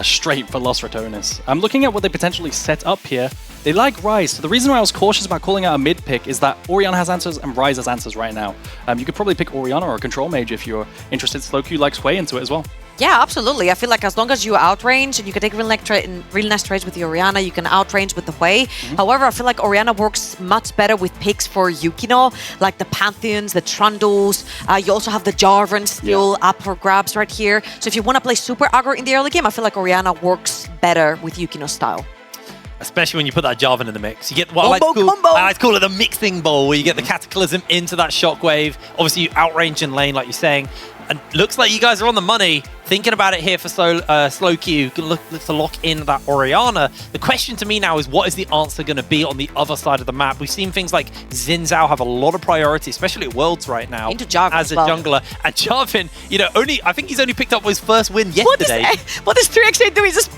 straight for Los Ratones. I'm looking at what they potentially set up here. They like Ryze, so the reason why I was cautious about calling out a mid pick is that Orianna has answers and Ryze has answers right now. You could probably pick Orianna or a control mage if you're interested. Slowq likes Hwei into it as well. Yeah, absolutely. I feel like as long as you outrange and you can take real nice trades with the Orianna, you can outrange with the Hwei. However, I feel like Orianna works much better with picks for Yukino, like the Pantheons, the Trundles. You also have the Jarvan still up for grabs right here. So if you want to play super aggro in the early game, I feel like Orianna works better with Yukino style. Especially when you put that Jarvan in the mix. You get what I like to call it the mixing bowl, where you get the Cataclysm into that Shockwave. Obviously, you outrange in lane, like you're saying. And looks like you guys are on the money. Thinking about it here for Slowq, look to lock in that Orianna. The question to me now is, what is the answer going to be on the other side of the map? We've seen things like Xin Zhao have a lot of priority, especially at Worlds right now, into Jarvan as a jungler. And Jarvan, you know, I think he's only picked up his first win yesterday. What does 3xA do? He's just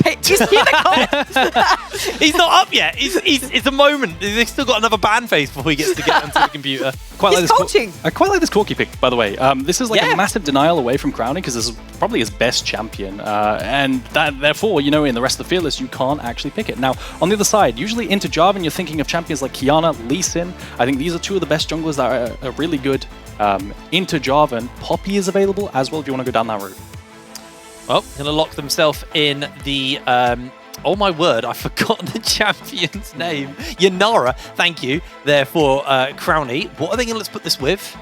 He's not up yet. It's a moment. They've still got another ban phase before he gets to get onto the computer. He's coaching. I quite like this Corki pick, by the way. This is like a massive denial away from crowning because this is probably his best champion. And therefore, you know, in the rest of the field list, you can't actually pick it. Now, on the other side, usually into Jarvan, you're thinking of champions like Qiyana, Lee Sin. I think these are two of the best junglers that are really good. Into Jarvan, Poppy is available as well if you want to go down that route. Well, going to lock themselves in the... oh my word, I've forgotten the champion's name. Yanara, thank you, there for Crowny. What are they going to let's put this with?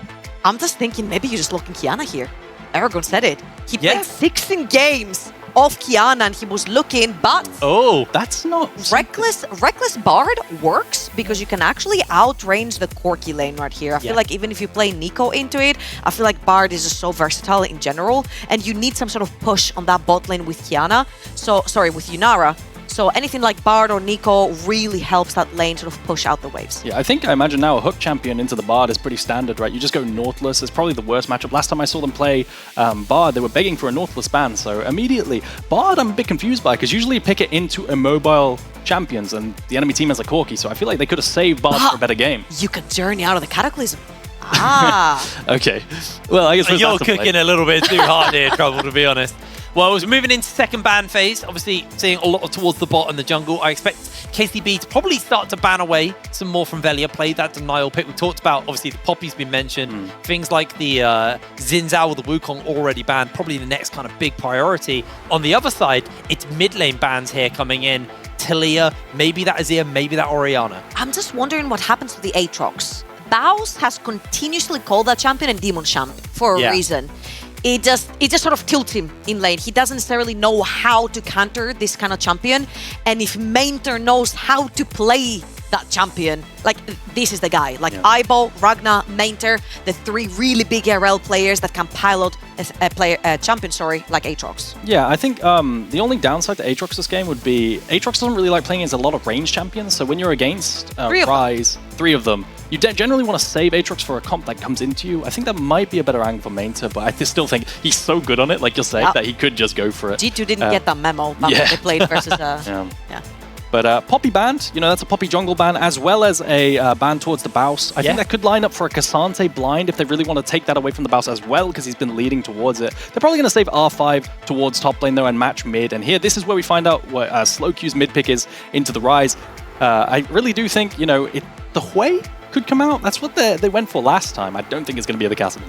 I'm just thinking maybe you're just looking Qiyana here. Aragorn said it. He played 16 games of Qiyana and he was looking, but... Oh, that's not... Reckless Bard works because you can actually outrange the Corki lane right here. I feel like even if you play Nico into it, I feel like Bard is just so versatile in general and you need some sort of push on that bot lane with Qiyana. So, sorry, with Yunara. So anything like Bard or Nico really helps that lane sort of push out the waves. Yeah, I imagine now a hook champion into the Bard is pretty standard, right? You just go Nautilus. It's probably the worst matchup. Last time I saw them play Bard, they were begging for a Nautilus ban. So immediately, Bard I'm a bit confused by because usually you pick it into immobile champions and the enemy team has a Corki. So I feel like they could have saved Bard for a better game. You could journey out of the Cataclysm. Ah. Okay. Well, I guess you're cooking a little bit too hard here, Trouble, to be honest. Well, as we're moving into second ban phase, obviously seeing a lot towards the bot and the jungle, I expect KCB to probably start to ban away some more from Velia, play that denial pick. We talked about, obviously, the Poppy's been mentioned. Things like the Xin Zhao or the Wukong already banned, probably the next kind of big priority. On the other side, it's mid lane bans here coming in. Talia, maybe that Azir, maybe that Orianna. I'm just wondering what happens to the Aatrox. Baus has continuously called that champion and Demon Champ for a reason. It just sort of tilts him in lane. He doesn't necessarily know how to counter this kind of champion. And if Mainter knows how to play that champion, like this is the guy. Like Aibo, Ragnar, Mainter, the three really big RL players that can pilot a champion, like Aatrox. Yeah, I think the only downside to Aatrox this game would be Aatrox doesn't really like playing against a lot of range champions. So when you're against Ryze, three of them, you generally want to save Aatrox for a comp that comes into you. I think that might be a better angle for Mainter, but I still think he's so good on it, like you're saying, that he could just go for it. G2 didn't get that memo when they played versus... But Poppy banned, you know, that's a Poppy jungle ban, as well as a ban towards the Baus. I think that could line up for a Cassante blind if they really want to take that away from the Baus as well, because he's been leading towards it. They're probably going to save R5 towards top lane, though, and match mid. And here, this is where we find out what Slowq's mid pick is into the Ryze. I really do think, you know, the Hwei could come out. That's what they went for last time. I don't think it's going to be the Castle.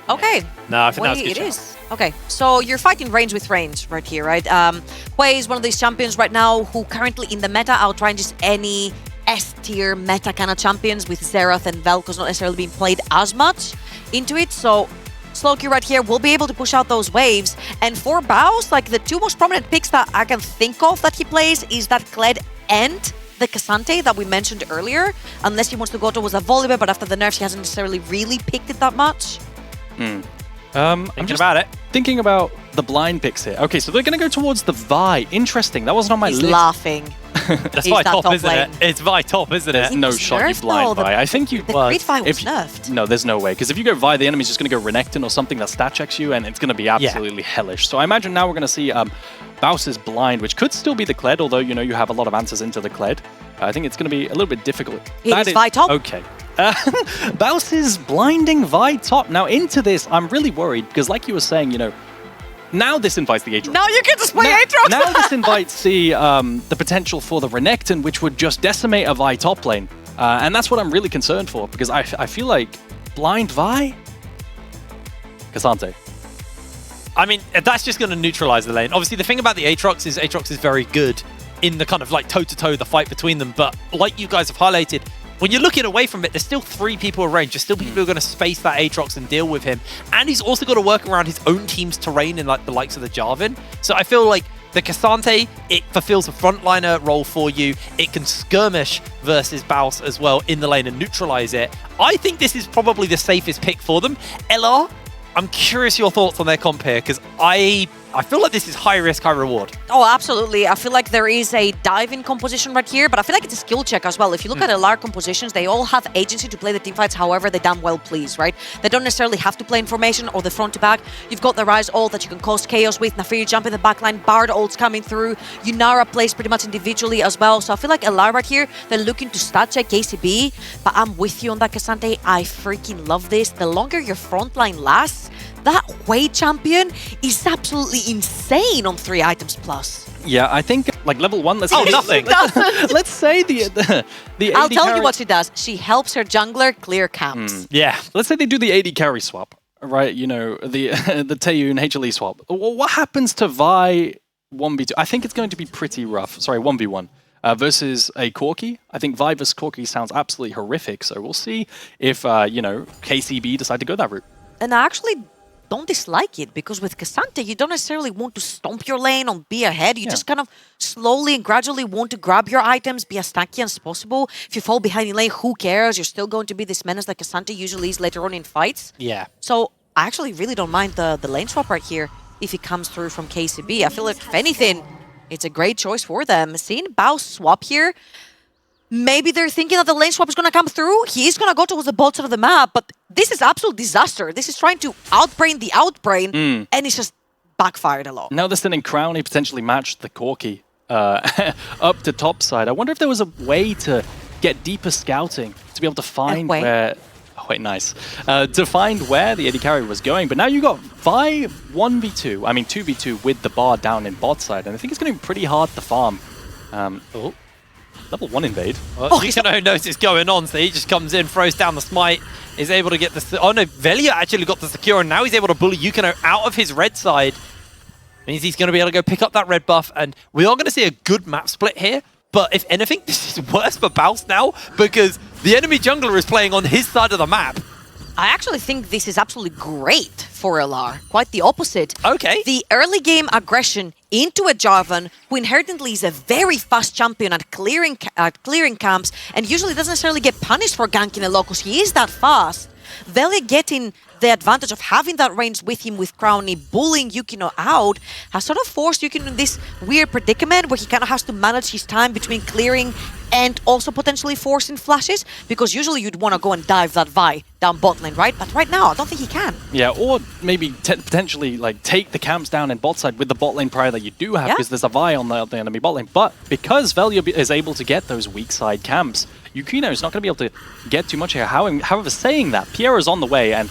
Okay. No, I think that's good. It is. Okay, so you're fighting range with range right here, right? Hwei is one of these champions right now who currently in the meta outranges any S-tier meta kind of champions, with Xerath and Vel'Koz not necessarily being played as much into it. So Slowq right here will be able to push out those waves. And for Baus, like the two most prominent picks that I can think of that he plays is that Kled and the Cassante that we mentioned earlier. Unless he wants to go towards a Volibear, but after the nerfs he hasn't necessarily really picked it that much. I'm just thinking about the blind picks here. Okay, so they're going to go towards the Vi. Interesting. That wasn't on my list. He's laughing. That's Vi top, isn't it? It's Vi top, isn't it? No shot, you blind Vi. I think you... The Creed Vi was nerfed. No, there's no way. Because if you go Vi, the enemy's just going to go Renekton or something that stat checks you, and it's going to be absolutely hellish. So I imagine now we're going to see Baus's blind, which could still be the Kled, although, you know, you have a lot of answers into the Kled. I think it's going to be a little bit difficult. It is Vi top. Okay. Baus is blinding Vi top. Now, into this, I'm really worried because, like you were saying, you know, Now this invites the Aatrox. Now you can just play Aatrox! Now this invites the potential for the Renekton, which would just decimate a Vi top lane. And that's what I'm really concerned for, because I feel like blind Vi? Cassante. I mean, that's just going to neutralize the lane. Obviously, the thing about the Aatrox is very good in the kind of like toe-to-toe, the fight between them. But like you guys have highlighted, when you're looking away from it, there's still 3 people in range. There's still people who are going to space that Aatrox and deal with him. And he's also got to work around his own team's terrain in like the likes of the Jarvan. So I feel like the Cassante, it fulfills a frontliner role for you. It can skirmish versus Baus as well in the lane and neutralize it. I think this is probably the safest pick for them. LR, I'm curious your thoughts on their comp here, because I feel like this is high risk, high reward. Oh, absolutely. I feel like there is a dive-in composition right here, but I feel like it's a skill check as well. If you look at LR compositions, they all have agency to play the teamfights however they damn well please, right? They don't necessarily have to play in formation or the front to back. You've got the Rise ult that you can cause chaos with, Naafiri jump in the backline, Bard ults coming through, Yunara plays pretty much individually as well. So I feel like LR right here, they're looking to stat check KCB, but I'm with you on that, Cassante. I freaking love this. The longer your front line lasts, that Wade champion is absolutely insane on 3 items plus. Yeah, I think like level 1. Let's say nothing. Let's say the I'll AD tell carry, you what she does. She helps her jungler clear camps. Yeah. Let's say they do the AD carry swap, right? You know, the Taeyu and HLE swap. What happens to Vi 1v2? I think it's going to be pretty rough. Sorry, 1v1. Versus a Corki. I think Vi vs Corki sounds absolutely horrific. So we'll see if you know, KCB decide to go that route. And I actually don't dislike it, because with Cassante, you don't necessarily want to stomp your lane and be ahead. You just kind of slowly and gradually want to grab your items, be as tanky as possible. If you fall behind in lane, who cares? You're still going to be this menace that Cassante usually is later on in fights. Yeah. So I actually really don't mind the lane swap right here if it comes through from KCB. I feel like, if anything, it's a great choice for them. Seeing Bao swap here, maybe they're thinking that the lane swap is going to come through. He is going to go towards the bot side of the map, but this is absolute disaster. This is trying to outbrain the outbrain, and it's just backfired a lot. Now they're sending Crown, he potentially matched the Corki up to top side. I wonder if there was a way to get deeper scouting, to be able to find where... Oh, wait, nice. To find where the AD carry was going. But now you got Vi 1v2, I mean 2v2 with the bar down in bot side, and I think it's going to be pretty hard to farm. Level 1 invade. Well, Yukino knows it's going on, so he just comes in, throws down the smite, is able to get the... Oh no, Velia actually got the secure, and now he's able to bully Yukino out of his red side. Means he's going to be able to go pick up that red buff, and we are going to see a good map split here. But if anything, this is worse for Baus now, because the enemy jungler is playing on his side of the map. I actually think this is absolutely great for LR. Quite the opposite. Okay. The early game aggression into a Jarvan, who inherently is a very fast champion at clearing camps, and usually doesn't necessarily get punished for ganking a lot because he is that fast. Velia getting the advantage of having that range with him with Crowny, bullying Yukino out, has sort of forced Yukino in this weird predicament where he kind of has to manage his time between clearing and also potentially forcing flashes, because usually you'd want to go and dive that Vi down bot lane, right? But right now, I don't think he can. Yeah, or maybe potentially like take the camps down in bot side with the bot lane prior that you do have, because there's a Vi on the enemy bot lane. But because Velia is able to get those weak side camps, Yukino is not going to be able to get too much here. However, saying that, Pierre's on the way, and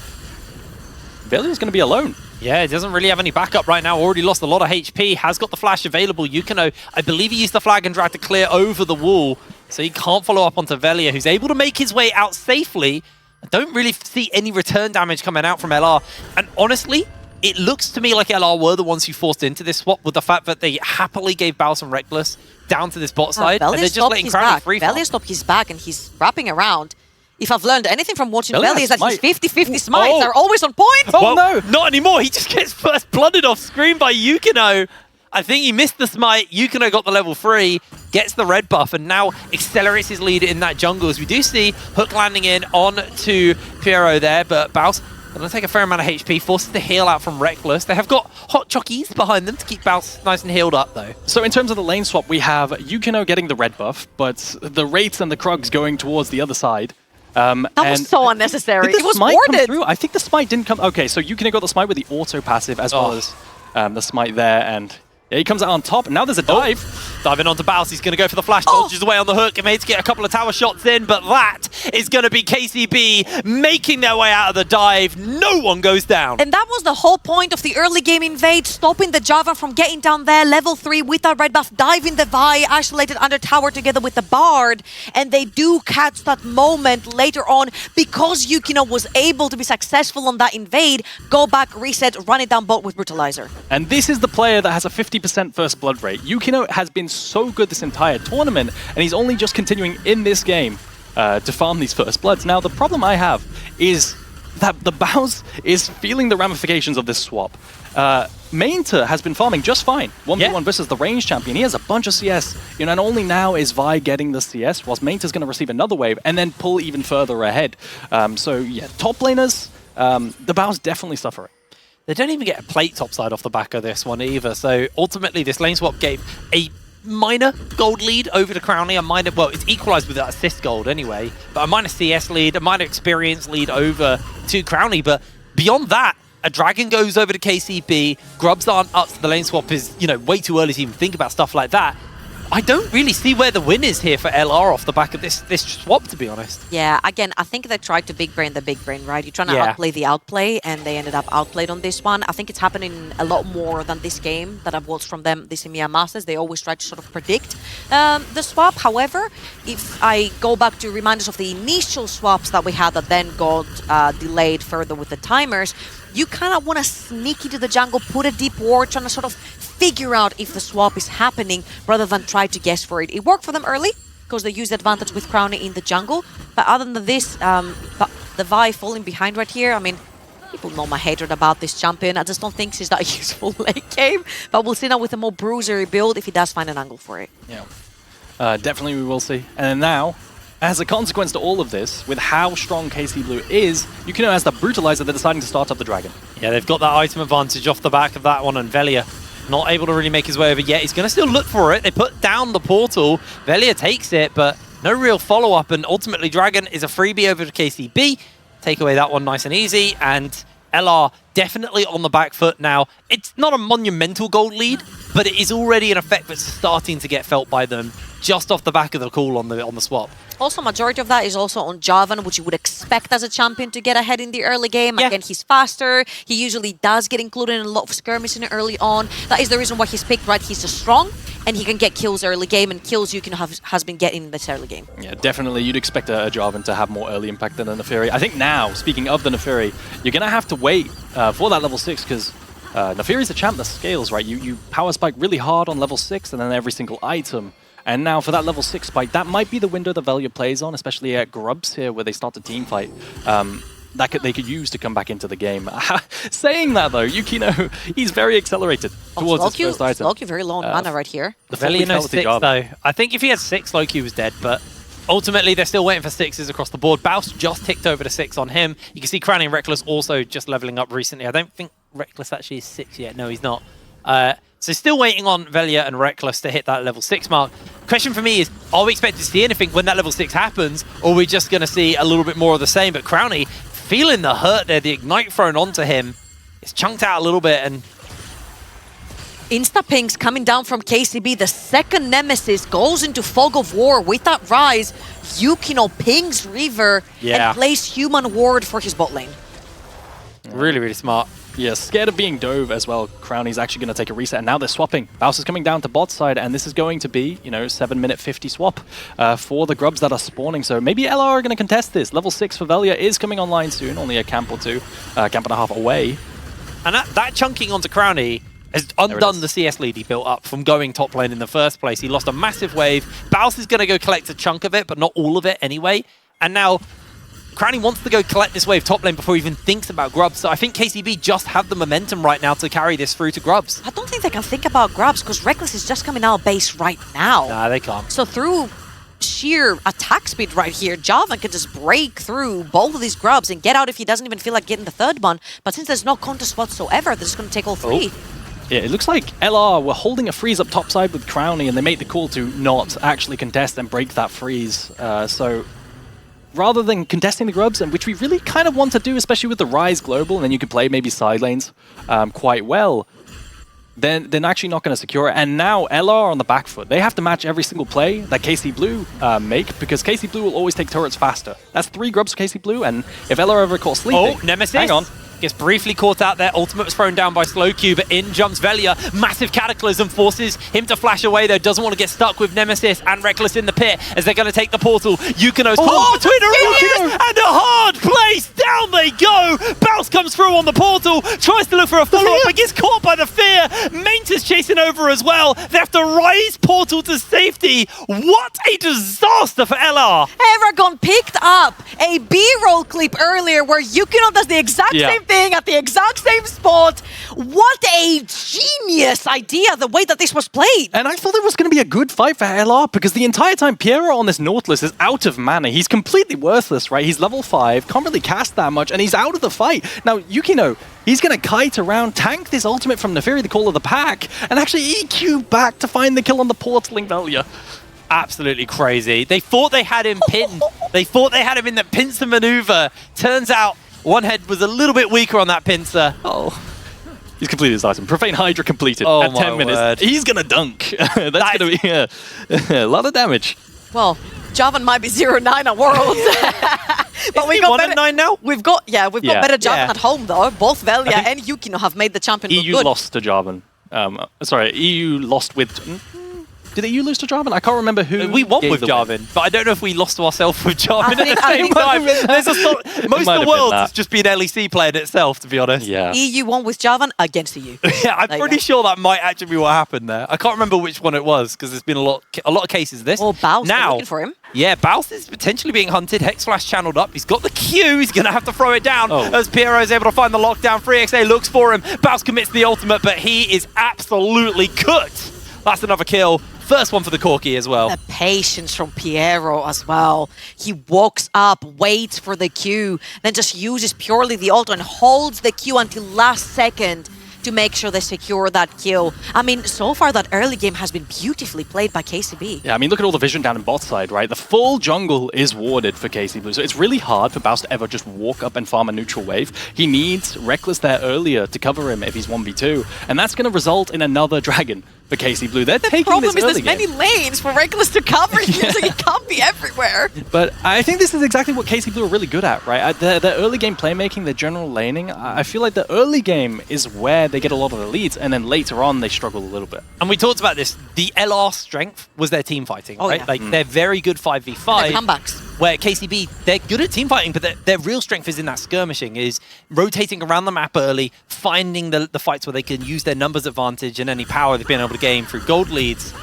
Velia's going to be alone. Yeah, he doesn't really have any backup right now. Already lost a lot of HP. Has got the flash available. Yukino, I believe he used the flag and drag to clear over the wall. So he can't follow up onto Velia, who's able to make his way out safely. I don't really see any return damage coming out from LR. And honestly, it looks to me like LR were the ones who forced into this swap, with the fact that they happily gave Baus and Reckless down to this bot side. And they're just letting Crown free farm. Velia stopped his back and he's wrapping around. If I've learned anything from watching Velia is that his 50-50 smites are always on point. Oh, well, no, not anymore. He just gets first blooded off screen by Yukino. I think he missed the smite. Yukino got the level 3, gets the red buff, and now accelerates his lead in that jungle. As we do see Hook landing in on to Pierrot there, but Baus going to take a fair amount of HP, forces the heal out from Reckless. They have got hot chockies behind them to keep Baus nice and healed up, though. So in terms of the lane swap, we have Yukino getting the red buff, but the Wraiths and the Krugs going towards the other side. That was so unnecessary. Did the it was smite warded. come through? I think the smite didn't come... Okay, so Yukino got the smite with the auto passive as well as the smite there, and yeah, he comes out on top, and now there's a dive. Diving onto Baus, he's going to go for the flash, dodges away on the hook, and made to get a couple of tower shots in, but that is going to be KCB making their way out of the dive. No one goes down. And that was the whole point of the early game invade, stopping the Java from getting down there, level 3 with that red buff, diving the Vi, isolated under tower together with the Bard, and they do catch that moment later on because Yukino was able to be successful on that invade, go back, reset, run it down bot with Brutalizer. And this is the player that has a 50% first blood rate. Yukino has been so good this entire tournament, and he's only just continuing in this game to farm these first bloods. Now, the problem I have is that the Baus is feeling the ramifications of this swap. Mainta has been farming just fine. 1v1 versus the range champion. He has a bunch of CS, you know, and only now is Vi getting the CS, whilst Mainta's going to receive another wave and then pull even further ahead. So yeah, top laners, the Baus definitely suffering. They don't even get a plate topside off the back of this one either. So ultimately, this lane swap gave a minor gold lead over to Crownie, a minor, well, it's equalized with that assist gold anyway, but a minor CS lead, a minor experience lead over to Crownie. But beyond that, a dragon goes over to KCB, grubs aren't up, so the lane swap is, you know, way too early to even think about stuff like that. I don't really see where the win is here for LR off the back of this swap, to be honest. Yeah, again, I think they tried to big brain the big brain, right? You're trying to outplay the outplay, and they ended up outplayed on this one. I think it's happening a lot more than this game that I've watched from them, this EMEA Masters. They always try to sort of predict the swap. However, if I go back to reminders of the initial swaps that we had that then got delayed further with the timers, you kind of want to sneak into the jungle, put a deep ward, trying to sort of figure out if the swap is happening rather than try to guess for it. It worked for them early because they used the advantage with Crownie in the jungle. But other than this, the Vi falling behind right here, I mean, people know my hatred about this champion. I just don't think she's that useful late game. But we'll see now with a more bruisery build if he does find an angle for it. Yeah, definitely we will see. And then now, as a consequence to all of this, with how strong KC Blue is, Yukino has the Brutalizer, they're deciding to start up the Dragon. Yeah, they've got that item advantage off the back of that one, and Velia not able to really make his way over yet. He's going to still look for it. They put down the portal. Velia takes it, but no real follow-up, and ultimately Dragon is a freebie over to KCB. Take away that one nice and easy, and LR definitely on the back foot now. It's not a monumental gold lead, but it is already an effect that's starting to get felt by them just off the back of the call on the swap. Also, majority of that is also on Javan, which you would expect as a champion to get ahead in the early game. Yeah. Again, he's faster. He usually does get included in a lot of skirmishing early on. That is the reason why he's picked, right? He's just strong, and he can get kills early game, and kills you can has been getting in this early game. Yeah, definitely. You'd expect a Javan to have more early impact than a Neferi. I think now, speaking of the Neferi, you're going to have to wait for that level 6, because Neferi's a champ that scales, right? You power spike really hard on level 6, and then every single item. And now for that level 6 spike, that might be the window that Velia plays on, especially at Grubs here, where they start to team fight. They could use to come back into the game. Saying that though, Yukino, he's very accelerated towards his first item. Loki very low on mana right here. The Velia knows 6 though. I think if he had 6, Loki was dead, but ultimately they're still waiting for 6s across the board. Baus just ticked over to 6 on him. You can see Crownie and Reckless also just leveling up recently. I don't think Reckless actually is 6 yet. No, he's not. So still waiting on Velia and Reckless to hit that level 6 mark. Question for me is, are we expected to see anything when that level 6 happens, or are we just going to see a little bit more of the same? But Crownie, feeling the hurt there, the Ignite thrown onto him, it's chunked out a little bit, and Insta-pings coming down from KCB. The second Nemesis goes into Fog of War with that Rise. Yukino pings River and plays Human Ward for his bot lane. Really, really smart. Yeah, scared of being dove as well. Crownie's actually going to take a reset, and now they're swapping. Baus is coming down to bot side, and this is going to be, you know, 7-minute 50 swap for the Grubs that are spawning. So maybe LR are going to contest this. Level 6 for Velia is coming online soon, only a camp or two, camp and a half away. And that chunking onto Crownie has undone the CS lead he built up from going top lane in the first place. He lost a massive wave. Baus is going to go collect a chunk of it, but not all of it anyway. And now Crownie wants to go collect this wave top lane before he even thinks about Grubs. So I think KCB just have the momentum right now to carry this through to Grubs. I don't think they can think about Grubs because Reckless is just coming out base right now. Nah, they can't. So through sheer attack speed right here, Javan can just break through both of these Grubs and get out if he doesn't even feel like getting the third one. But since there's no contest whatsoever, they're just going to take all 3. Yeah, it looks like LR were holding a freeze up top side with Crownie, and they made the call to not actually contest and break that freeze. So rather than contesting the Grubs, and which we really kind of want to do, especially with the Rise Global, and then you can play maybe side lanes quite well, then they're actually not going to secure it. And now LR on the back foot. They have to match every single play that KC Blue make, because KC Blue will always take turrets faster. That's 3 grubs for KC Blue, and if LR ever caught sleeping... Oh, Nemesis. Hang on. Gets briefly caught out there. Ultimate was thrown down by Slowcube, but in jumps Velia. Massive Cataclysm forces him to flash away, though. Doesn't want to get stuck with Nemesis and Reckless in the pit as they're going to take the portal. Yukino's caught between a and a hard place. Down they go. Bounce comes through on the portal. Tries to look for a follow-up, but gets caught by the fear. Mainta's chasing over as well. They have to rise portal to safety. What a disaster for LR. Aragon picked up a B-roll clip earlier where Yukino does the exact same thing at the exact same spot. What a genius idea, the way that this was played. And I thought it was going to be a good fight for LR, because the entire time Piero on this Nautilus is out of mana. He's completely worthless, right? He's level 5, can't really cast that much, and he's out of the fight. Now, Yukino, he's going to kite around, tank this ultimate from Neferi, the Call of the Pack, and actually EQ back to find the kill on the portaling Velia. Absolutely crazy. They thought they had him pinned. They thought they had him in the pincer maneuver. Turns out one head was a little bit weaker on that pincer. Oh. He's completed his item. Profane Hydra completed at 10 minutes. Word. He's going to dunk. That's going to be a lot of damage. Well, Javan might be 0-9 at Worlds. But we got 1-9 now? We've got better Javan Yeah. at home though. Both Velia and Yukino have made the champion look EU good. lost to Jarvan. Sorry, EU lost with... Did EU lose to Jarvan? I can't remember who. We won gave with the Jarvan, but I don't know if we lost to ourselves with Jarvan at the I same think- time. There's most might of have the world been has just been LEC playing itself, to be honest. Yeah. EU won with Javan against EU. Yeah, I'm There you pretty go. sure that might actually be what happened there. I can't remember which one it was, because there's been a lot of cases of this. Oh, Baus, they're now, looking for him. Yeah, Baus is potentially being hunted. Hex Flash channeled up. He's got the Q. He's going to have to throw it down as Piero is able to find the lockdown. 3XA looks for him. Baus commits the ultimate, but he is absolutely cooked. That's another kill. First one for the Corki as well. The patience from Piero as well. He walks up, waits for the Q, then just uses purely the ult and holds the Q until last second to make sure they secure that kill. I mean, so far that early game has been beautifully played by KCB. Yeah, I mean, look at all the vision down in bot side, right? The full jungle is warded for KC Blue, so it's really hard for Baus to ever just walk up and farm a neutral wave. He needs Reckless there earlier to cover him if he's 1v2, and that's going to result in another dragon for KC Blue. They're taking Problem this is early there's game. many lanes for Reckless to cover here, so he can't be everywhere. But I think this is exactly what KC Blue are really good at, right? The early game playmaking, the general laning, I feel like the early game is where they get a lot of the leads, and then later on they struggle a little bit. And we talked about this. The LR strength was their team fighting, right? Yeah. Like, they're very good 5v5. Their comebacks. Where KCB, they're good at team fighting, but their real strength is in that skirmishing, is rotating around the map early, finding the fights where they can use their numbers advantage and any power they've been able to gain through gold leads.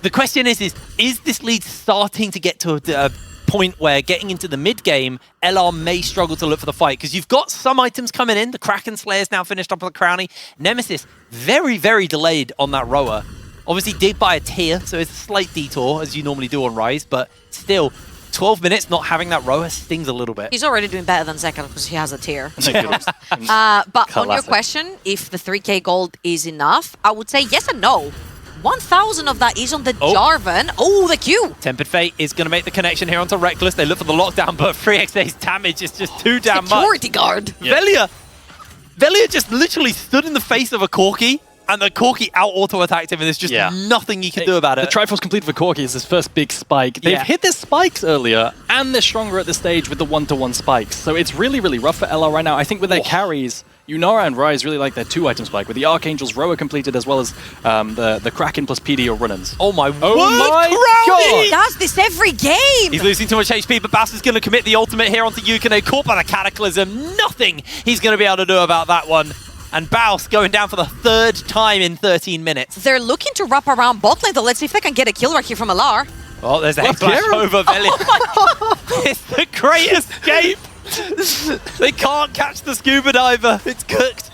The question is this lead starting to get to a point where getting into the mid game, LR may struggle to look for the fight? Because you've got some items coming in. The Kraken Slayer's now finished up with the Crownie. Nemesis, very, very delayed on that rower. Obviously did buy a tier, so it's a slight detour, as you normally do on Rise, but still, 12 minutes not having that rower stings a little bit. He's already doing better than Zeka because he has a tier. Thank goodness. But on your Classic. question, if the 3k gold is enough, I would say yes and no. 1,000 of that is on the Jarvan. Oh, the Q. Tempered Fate is going to make the connection here onto Reckless. They look for the lockdown, but 3xA's damage is just too damn much. Security guard. Yeah. Velia just literally stood in the face of a Corki, and the Corki out-auto-attacked him, and there's just nothing you can do about it. The Triforce complete for Corki is his first big spike. They've hit their spikes earlier, and they're stronger at this stage with the one-to-one spikes. So it's really, really rough for LR right now. I think with their carries, Unara and Rise really like their 2-item spike, with the Archangel's Rower completed as well as the Kraken plus PD or run-ins. Oh my word, my Crownie! He does this every game. He's losing too much HP, but Bass is going to commit the ultimate here onto Yukino, caught by the Cataclysm. Nothing he's going to be able to do about that one. And Baus going down for the 3rd time in 13 minutes. They're looking to wrap around bot lane, though. Let's see if they can get a kill right here from Alar. Oh, there's a hex flash over Velia. It's the great escape. They can't catch the scuba diver. It's cooked.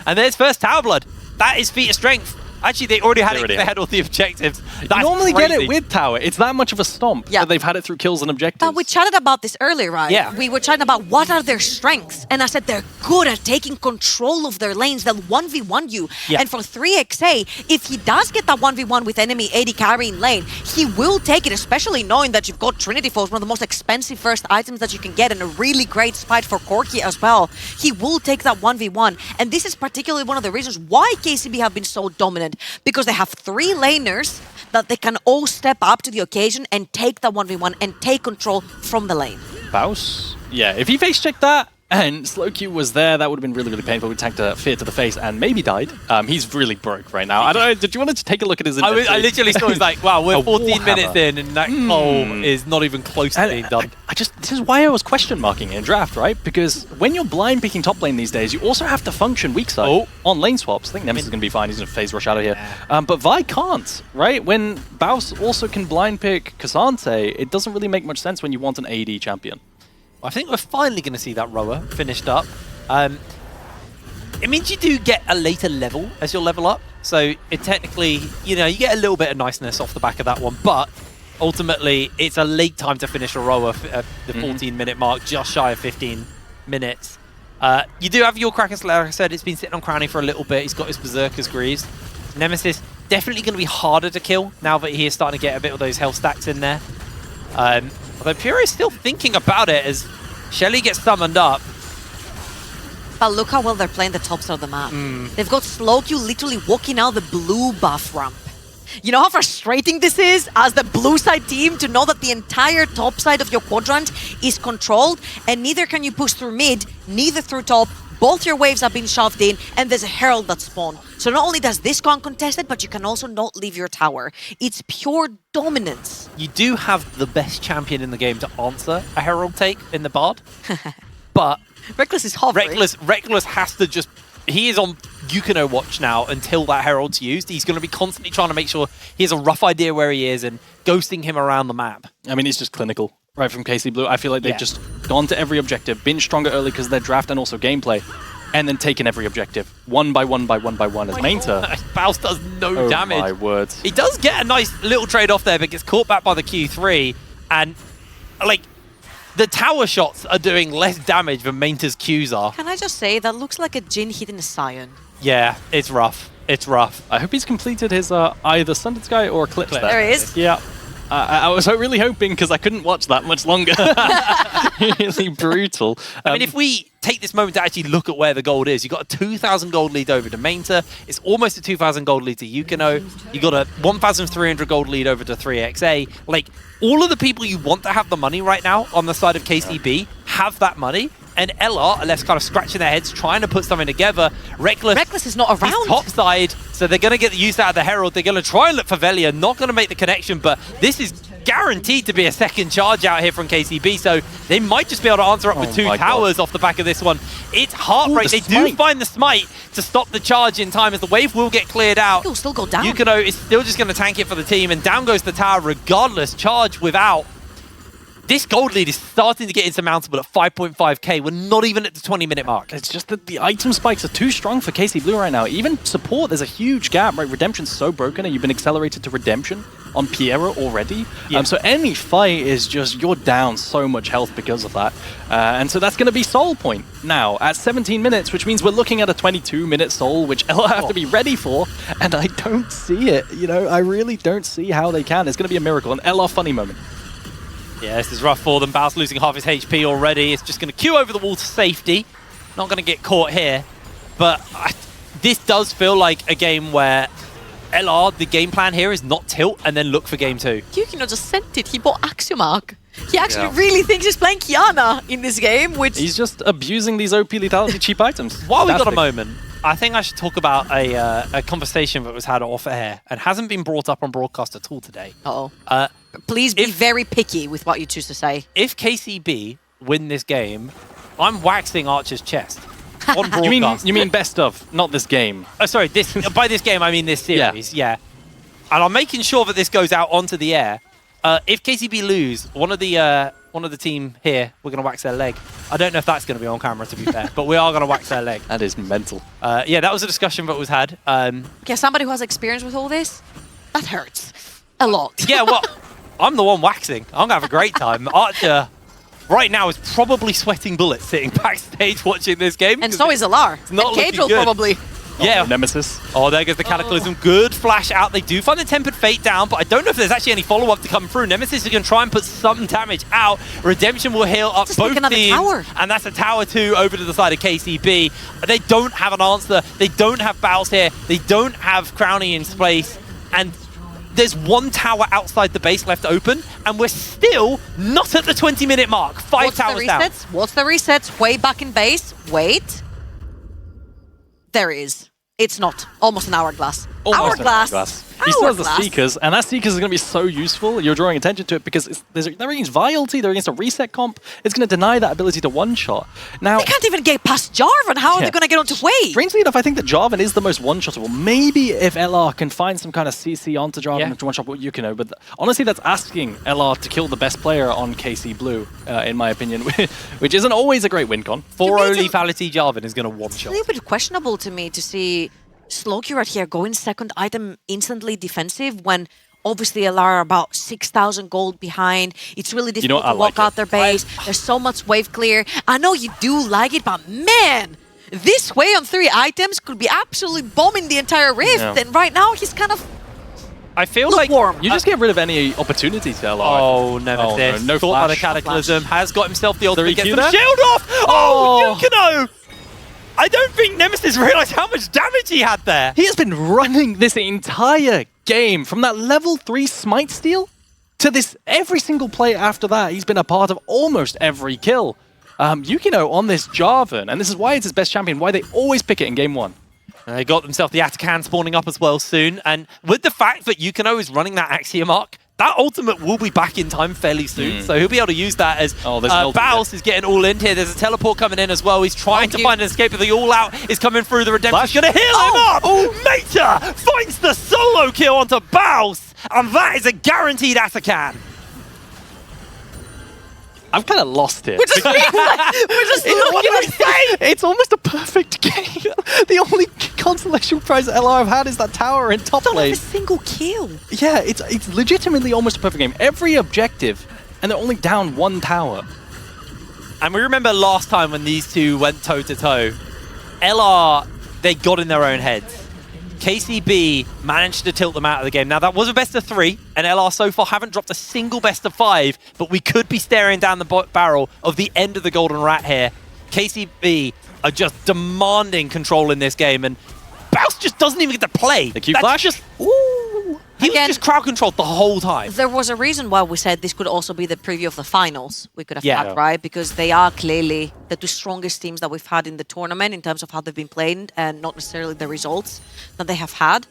And there's first Tower Blood. That is feat of strength. Actually, they already had They it. They had all the objectives. That's You normally crazy. get it with tower. It's that much of a stomp that they've had it through kills and objectives. But we chatted about this earlier, right? Yeah. We were chatting about what are their strengths. And I said they're good at taking control of their lanes. They'll 1v1 you. Yeah. And for 3XA, if he does get that 1v1 with enemy AD carry in lane, he will take it, especially knowing that you've got Trinity Force, one of the most expensive first items that you can get, and a really great spite for Corki as well. He will take that 1v1. And this is particularly one of the reasons why KCB have been so dominant, because they have 3 laners that they can all step up to the occasion and take that 1v1 and take control from the lane. Baus? Yeah, if he face checked that and slow Q was there, that would have been really, really painful. We tanked a Fear to the face and maybe died. He's really broke right now. I don't know, did you want to take a look at his inventory? I literally saw it was like, wow, we're 14 Warhammer. minutes in and that goal is not even close to being done. This is why I was question marking in draft, right? Because when you're blind picking top lane these days, you also have to function weak side on lane swaps. I think Nemesis is going to be fine. He's going to phase rush out of here. But Vi can't, right? When Baus also can blind pick Cassante, it doesn't really make much sense when you want an AD champion. I think we're finally going to see that rower finished up. It means you do get a later level as you level up. So it technically, you know, you get a little bit of niceness off the back of that one. But ultimately, it's a late time to finish a rower at the 14-minute mark, just shy of 15 minutes. You do have your Kraken Slayer. Like I said, it's been sitting on Crowning for a little bit. He's got his Berserker's Greaves. Nemesis, definitely going to be harder to kill now that he is starting to get a bit of those health stacks in there. Although Pura is still thinking about it as Shelly gets summoned up. But look how well they're playing the top side of the map. They've got Slowq literally walking out the blue buff ramp. You know how frustrating this is as the blue side team to know that the entire top side of your quadrant is controlled and neither can you push through mid, neither through top. Both your waves have been shoved in and there's a Herald that spawned. So not only does this go uncontested, but you can also not leave your tower. It's pure dominance. You do have the best champion in the game to answer a Herald take in the Bard. But Reckless is hovering. Reckless has to just... He is on Yukino watch now until that Herald's used. He's going to be constantly trying to make sure he has a rough idea where he is and ghosting him around the map. I mean, it's just clinical, right, from KC Blue. I feel like they've just gone to every objective, been stronger early because of their draft and also gameplay, and then taken every objective, one by one as Mainter. Baus does no damage. Oh my words. He does get a nice little trade-off there, but gets caught back by the Q3, and, like, the tower shots are doing less damage than Mainter's Qs are. Can I just say, that looks like a Jhin hitting a Scion. Yeah, it's rough. It's rough. I hope he's completed his either Sundered Sky or Eclipse there. There he is. Yeah. I was really hoping because I couldn't watch that much longer. Really brutal. I mean, if we take this moment to actually look at where the gold is, you've got a 2,000 gold lead over to Mainter. It's almost a 2,000 gold lead to Yukino. You've got a 1,300 gold lead over to 3XA. Like, all of the people you want to have the money right now on the side of KCB have that money. And LR are left kind of scratching their heads, trying to put something together. Reckless is not around. He's top side, so they're going to get the use out of the Herald. They're going to try and look for Velia, not going to make the connection, but this is guaranteed to be a second charge out here from KCB, so they might just be able to answer up with 2 towers off the back of this one. It's heartbreak. They do find the smite to stop the charge in time as the wave will get cleared out. He'll still go down. Yukino is still just going to tank it for the team, and down goes the tower regardless. Charge without. This gold lead is starting to get insurmountable at 5.5k. We're not even at the 20-minute mark. It's just that the item spikes are too strong for KC Blue right now. Even support, there's a huge gap, right? Redemption's so broken, and you've been accelerated to Redemption on Piera already. Yeah. So any fight is just, you're down so much health because of that. And so that's going to be Soul Point now at 17 minutes, which means we're looking at a 22-minute Soul, which LR have to be ready for, and I don't see it. You know, I really don't see how they can. It's going to be a miracle, an LR funny moment. Yeah, this is rough for them. Baus losing half his HP already. It's just going to queue over the wall to safety. Not going to get caught here. But this does feel like a game where LR, the game plan here is not tilt and then look for game 2. Yukino just sent it. He bought Axiomark. He actually really thinks he's playing Kiana in this game, which... He's just abusing these OP lethality cheap items. While we got a moment, I think I should talk about a conversation that was had off air and hasn't been brought up on broadcast at all today. Please be very picky with what you choose to say. If KCB win this game, I'm waxing Archer's chest on broadcast. You mean best of, not this game. Oh, sorry, by this game I mean this series, yeah. And I'm making sure that this goes out onto the air. If KCB lose, one of the one of the team here, we're going to wax their leg. I don't know if that's going to be on camera, to be fair, but we are going to wax their leg. That is mental. Yeah, that was a discussion that was had. Okay, somebody who has experience with all this, that hurts a lot. Yeah, well, I'm the one waxing. I'm going to have a great time. Archer, right now, is probably sweating bullets sitting backstage watching this game. And so is Alar. not And Cage looking will good. probably. Yeah. Nemesis. Oh, there goes the Cataclysm. Good flash out. They do find the Tempered Fate down, but I don't know if there's actually any follow-up to come through. Nemesis is going to try and put some damage out. Redemption will heal up Just both another teams. tower. And that's a tower 2 over to the side of KCB. They don't have an answer. They don't have Baus here. They don't have Crownie in place. And there's one tower outside the base left open, and we're still not at the 20-minute mark. Five towers down. What's the resets? Way back in base. Wait. There is. It's not. Almost an hourglass. Almost an Hourglass. He still has the Hourglass. Seekers, and that Seekers is going to be so useful. You're drawing attention to it because they're against Vialty, they're against a reset comp. It's going to deny that ability to one-shot. Now, They can't even get past Jarvan. How are Yeah. they going to get onto Wave? strangely enough, I think that Jarvan is the most one-shottable. Maybe if LR can find some kind of CC onto Jarvan Yeah. to one-shot Yukino, but honestly, that's asking LR to kill the best player on KC Blue, in my opinion, which isn't always a great win con. 4-0 lethality Jarvan is going to one-shot. It's a little bit questionable to me to see Slowky right here going second item instantly defensive when obviously LR are about 6,000 gold behind. It's really difficult I to walk like out their base. There's so much wave clear. I know you do like it, but man, this way on 3 items could be absolutely bombing the entire Rift. Yeah. And right now he's kind of I feel like lukewarm. You just get rid of any opportunity to LR. Oh, Nemesis. no Thought by the flash. Cataclysm. Has got himself the ultimate. Gets EQ the there? shield off. Oh, Yukino! I don't think Nemesis realized how much damage he had there. He has been running this entire game from that level 3 smite steal to this every single play after that. He's been a part of almost every kill. Yukino on this Jarvan, and this is why it's his best champion, why they always pick it in game 1. And they got themselves the Atakan spawning up as well soon. And with the fact that Yukino is running that Axiom arc, that ultimate will be back in time fairly soon. So he'll be able to use that as Baus is getting all in here. There's a teleport coming in as well. He's trying to find an escape, but the all-out is coming through. The Redemption's going to heal him up. Meta finds the solo kill onto Baus, and that is a guaranteed Atakan. I've kind of lost it. We're just looking at It's almost a perfect game. The only consolation prize LR have had is that tower in top don't have lane. a single kill. Yeah, it's legitimately almost a perfect game. Every objective, and they're only down 1 tower. And we remember last time when these two went toe-to-toe, LR, they got in their own heads. KCB managed to tilt them out of the game. Now, that was a best of 3, and LR so far haven't dropped a single best of 5, but we could be staring down the barrel of the end of the Golden Rat here. KCB are just demanding control in this game, and Baus just doesn't even get to play. The Q flash? He was just crowd controlled the whole time. There was a reason why we said this could also be the preview of the finals we could have Yeah. had, right? Because they are clearly the 2 strongest teams that we've had in the tournament in terms of how they've been playing and not necessarily the results that they have had.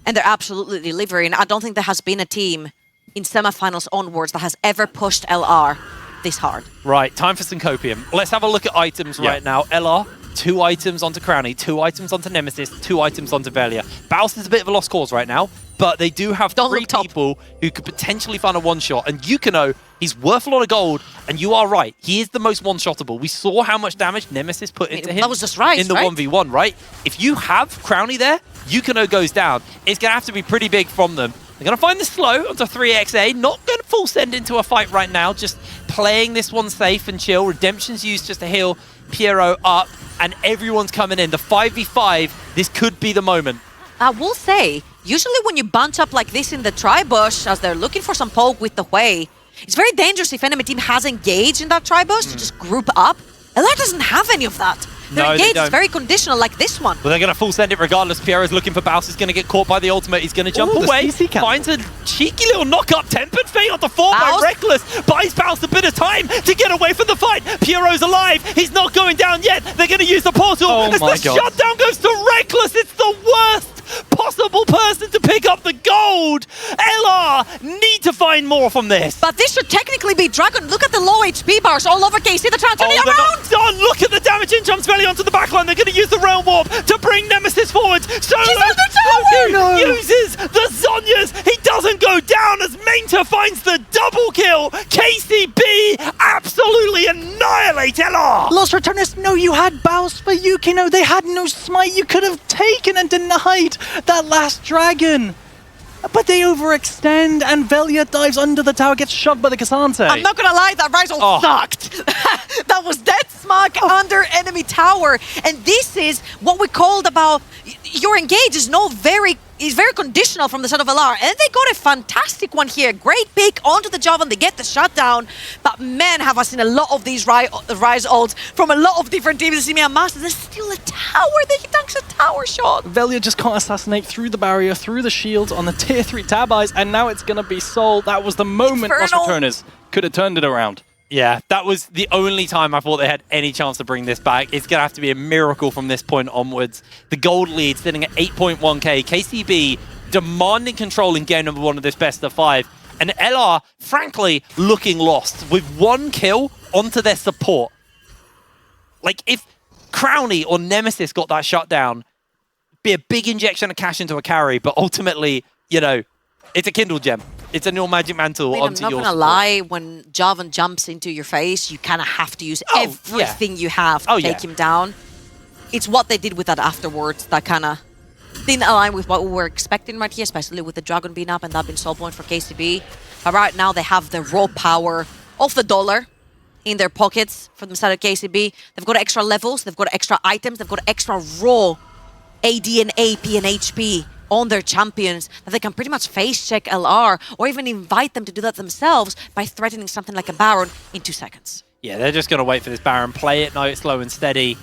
And they're absolutely delivering. I don't think there has been a team in semifinals onwards that has ever pushed LR this hard. Right, time for Syncopium. Let's have a look at items right now. LR, 2 items onto Crownie, 2 items onto Nemesis, 2 items onto Velia. Baus is a bit of a lost cause right now, but they do have 3 people who could potentially find a one-shot. And Yukino, he's worth a lot of gold, and you are right. He is the most one-shottable. We saw how much damage Nemesis put into him that was just right, in the right? 1v1, right? If you have Crownie there, Yukino goes down. It's going to have to be pretty big from them. They're going to find the slow onto 3XA. Not going to full send into a fight right now. Just playing this one safe and chill. Redemption's used just to heal Piero up. And everyone's coming in. The 5v5, this could be the moment. I will say, usually when you bunch up like this in the tri-bush, as they're looking for some poke with the Hui, it's very dangerous if enemy team has engaged in that tri-bush to just group up. LR doesn't have any of that. Their No, they engage is don't. very conditional like this one. Well, they're going to full send it regardless. Piero's looking for Baus. He's going to get caught by the ultimate. He's going to jump Ooh, the away. CC cancel. Finds a cheeky little knock-up. Tempered Fate onto 4 by Baus. Reckless. Buys Baus a bit of time to get away from the fight. Piero's alive. He's not going down yet. They're going to use the portal. Oh As my the God. shutdown goes to Reckless. It's the worst possible person to pick up the gold. LR need to find more from this. But this should technically be Dragon. Look at the low HP bars all over KC. They're trying to turn it they're around. not done. Look at the damage in jumps Belly onto the backline. They're going to use the Realm Warp to bring Nemesis forward. So He's on the tower! Chovy uses the Zonyas. He doesn't go go down as Mainter finds the double kill. KCB absolutely annihilate LR. Los Ratones, no, you had Baus for Yukino. They had no smite. You could have taken and denied that last dragon. But they overextend, and Velia dives under the tower, gets shoved by the Cassante. I'm not gonna lie, that Rizal sucked. That was dead smack under enemy tower. And this is what we called about your engage is very conditional from the side of LR. And they got a fantastic one here. Great pick onto the Jovan, they get the shutdown. But man, have I seen a lot of these Rise ults from a lot of different teams in EMEA Masters. There's still a tower, he dunks a tower shot. Velia just can't assassinate through the barrier, through the shields on the tier 3 tab eyes, and now it's gonna be Soul. That was the moment Los Ratones could have turned it around. Yeah, that was the only time I thought they had any chance to bring this back. It's going to have to be a miracle from this point onwards. The gold lead sitting at 8.1k. KCB demanding control in game number 1 of this best of 5. And LR, frankly, looking lost with 1 kill onto their support. Like, if Crowny or Nemesis got that shutdown, be a big injection of cash into a carry, but ultimately, you know, it's a Kindle gem. It's a new Magic Mantle onto your I'm not gonna lie, when Jovan jumps into your face, you kind of have to use everything you have to take him down. It's what they did with that afterwards that kind of didn't align with what we were expecting right here, especially with the Dragon being up and that being soul point for KCB. But right now they have the raw power of the dollar in their pockets from the side of KCB. They've got extra levels, they've got extra items, they've got extra raw AD and AP and HP on their champions that they can pretty much face check LR or even invite them to do that themselves by threatening something like a Baron in 2 seconds. Yeah, they're just going to wait for this Baron, play it nice, slow and steady.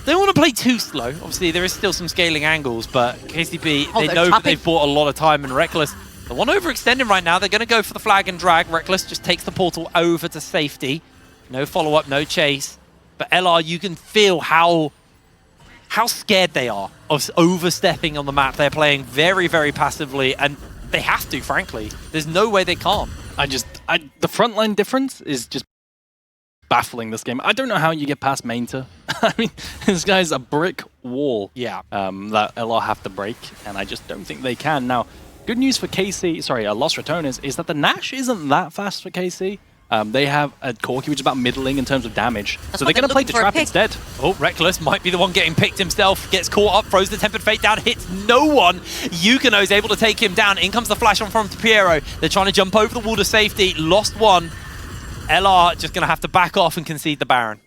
They don't want to play too slow. Obviously, there is still some scaling angles, but KCB, they know that they've bought a lot of time, and Reckless, the one overextending right now, they're going to go for the flag and drag. Reckless just takes the portal over to safety. No follow-up, no chase. But LR, you can feel how scared they are of overstepping on the map. They're playing very, very passively, and they have to, frankly. There's no way they can't. The frontline difference is just baffling this game. I don't know how you get past Mainter. I mean, this guy's a brick wall that LR have to break, and I just don't think they can. Now, good news for Los Ratones is that the Nash isn't that fast for KC. They have a Corki, which is about middling in terms of damage. So they're going to play the trap instead. Oh, Reckless might be the one getting picked himself. Gets caught up, throws the Tempered Fate down, hits no one. Yukino is able to take him down. In comes the flash on from Piero. They're trying to jump over the wall to safety. Lost one. LR just going to have to back off and concede the Baron.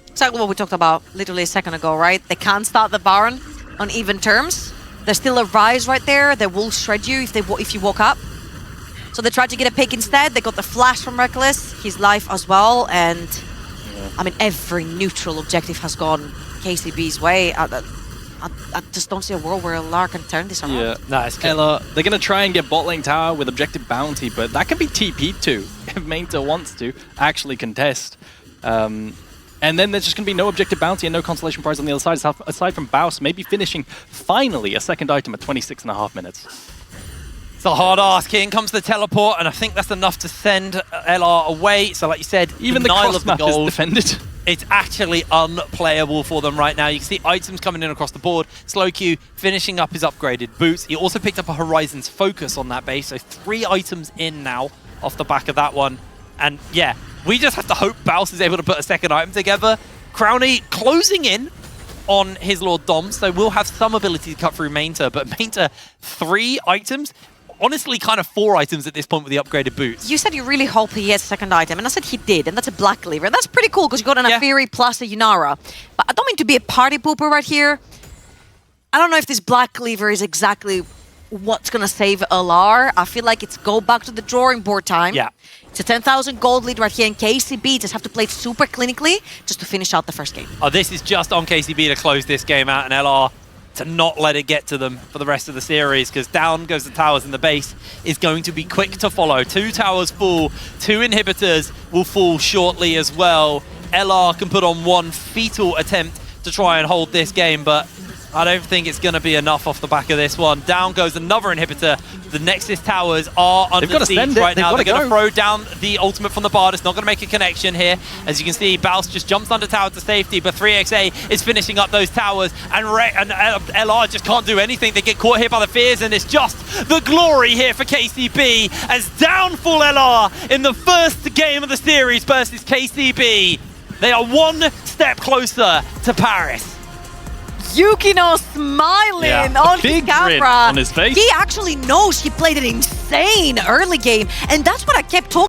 Exactly what we talked about literally a second ago, right? They can't start the Baron on even terms. There's still a Rise right there. They will shred you if you walk up. So they tried to get a pick instead. They got the flash from Reckless, his life as well, and I mean every neutral objective has gone KCB's way. I just don't see a world where LR can turn this around. Yeah, no, it's good. LR, they're going to try and get bot lane tower with objective bounty, but that can be TP'd too if Mainter wants to actually contest. And then there's just going to be no objective bounty and no consolation prize on the other side, aside from Baus maybe finishing finally a second item at 26.5 minutes. It's a hard ask. Here comes the teleport, and I think that's enough to send LR away. So like you said, even the cross map is defended. It's actually unplayable for them right now. You can see items coming in across the board. Slow Q finishing up his upgraded boots. He also picked up a Horizon's Focus on that base, so 3 items in now off the back of that one. And yeah, we just have to hope Baus is able to put a second item together. Crowny closing in on his Lord Dom, so we'll have some ability to cut through Mainter, but Mainter 3 items? Honestly, kind of 4 items at this point with the upgraded boots. You said you really hope he has a second item, and I said he did, and that's a Black Cleaver. And that's pretty cool, because you got an Afiri plus a Yunara. But I don't mean to be a party pooper right here. I don't know if this Black Cleaver is exactly what's going to save LR. I feel like it's go back to the drawing board time. Yeah. It's a 10,000 gold lead right here, and KCB just have to play it super clinically just to finish out the first game. Oh, this is just on KCB to close this game out, and LR to not let it get to them for the rest of the series, because down goes the towers and the base is going to be quick to follow. 2 towers fall, 2 inhibitors will fall shortly as well. LR can put on one fetal attempt to try and hold this game, but I don't think it's going to be enough off the back of this one. Down goes another inhibitor. The Nexus towers are under siege right now. They're going to throw down the ultimate from the Bard. It's not going to make a connection here. As you can see, Baus just jumps under tower to safety, but 3XA is finishing up those towers, and LR just can't do anything. They get caught here by the fears, and it's just the glory here for KCB as downfall LR in the first game of the series versus KCB. They are one step closer to Paris. Yukino smiling on his camera. On his face. He actually knows he played an insane early game, and that's what I kept talking